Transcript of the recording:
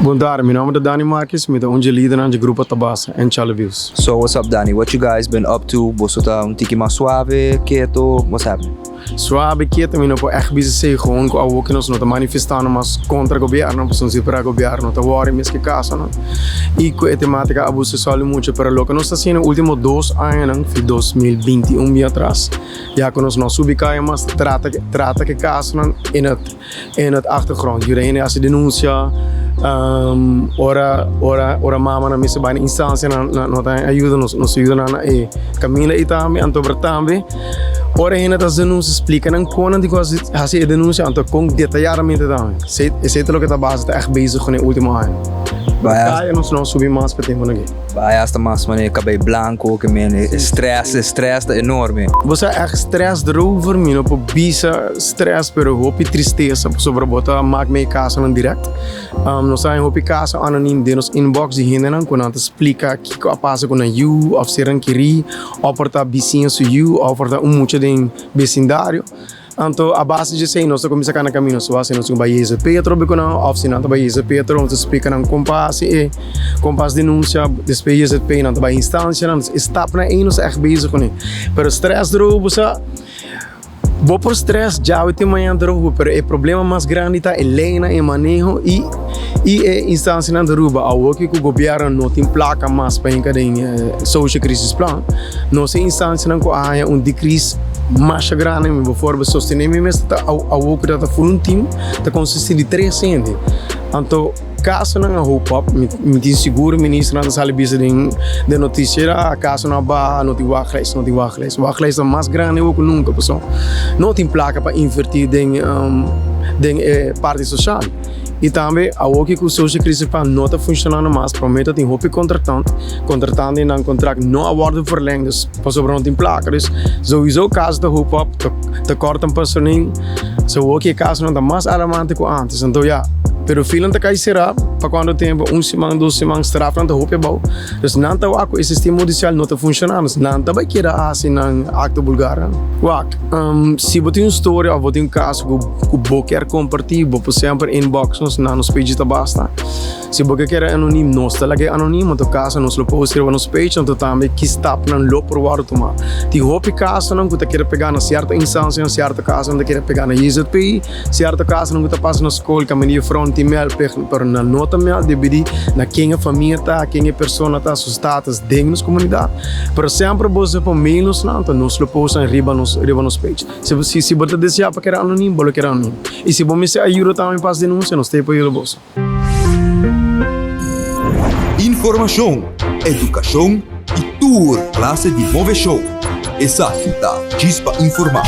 Bom dia, meu nome é Dany Marques, eu sou lidernan do grupo Ta Basta-End Child Abuse. So what's up, Dany? What you guys been up to? Você tá tiki mais suave, quieto? What's happening? Suave, quieto, eu não posso echt dizer gewoon que algo que nós não manifestando, mas contra gobierno, para nós ir para gobierno, tá worry mesmo que caso, não? E com a tematica abuso sexual muito para lo que nós está sendo nos últimos 2 anos, foi 2021 mês atrás, já que nós não subicamos, trata que caso não in het achtergrond, iedereen als denúncia. Ora mama na missa bani instância na ajuda nos ajuda na caminho e também anto bertambe ora ainda das denúncias explica não quando de coisas assim denúncia anto com detalhadamente também sei lo que tá base tá echt bezig com o último ano vai nós não subir mais para tempo aqui vai hasta mais mané cabelo blanco que men stress tá enorme você echt stress erover mino po bisa stress pero hopi tristeza sobre bota maak me caso não direto nós saem hopi caso anonim de nos inbox de hindenan quando anta explica que passa com a you of serem queri ou porta vizinho su you ou porta mucha de vecindário. Então, a base de sei, nós começamos a caminho, só assim, nós vamos ir a Pedro, porque não, oficina, nós vamos a Pedro, nós explicamos compasso denúncia, depois de pena, nós vamos instância, nós estamos aí, nós echt bezig com ele. Pero stress drogo, vou por stress, já eu tenho manhã drogo, pero o problema mais grande está é lei, manejo e instância na Aruba, ao que o governo não tem placa mais para encadear social crisis plan, não se instância não há decrease mais grande, mas for sostener mesmo ao que está por time, está consiste de 3 centes. Então, caso não hope up, me diz seguro ministro na sala bisa de notícia, caso não ba, não tem wachleis é mais grande do que nunca, pessoal. Não tem placa para invertir em parte social. E também, ao que o social crise plan não está funcionando mais, promete tem hope contratante e não contrato não aborda verlengd, dus pasobra não tem placa, dus sowieso caso da hope up, te cortam personeel, so que caso não está mais alarmante que antes, então já. Pero filan ta kai será para quando tempo 1 semana, 2 semanas straf não tá roupa bom. Dus não tá o sistema judicial não tá funcionando, não tá vai querer assim na acto bulgário. Wak, se você tem uma história ou você tem caso que você quer compartilhar, você sempre inbox nos page tá basta. Se você quer anônimo, nós tá lá que anônimo, no caso nós lo podemos escrever nos page, então também que está para não por o tomar. Tem roupa caso não que tá querer pegar na certa instância, na certa caso não tá querer pegar na IZP, certa caso não que tá passando na escola, caminho front email per na nota mail debidi na quem a família tá, quem a pessoa tá, seus status dentro da comunidade. Pero sempre você por mail nos não, então nós lo posta riba nos page. Se você desejar para querer anônimo, bolo querer anônimo. E se você ajuda também para denúncia, nós temos para ir bolsa. Informação, educação e tour classe de move show. Essa é a Chispa Informal.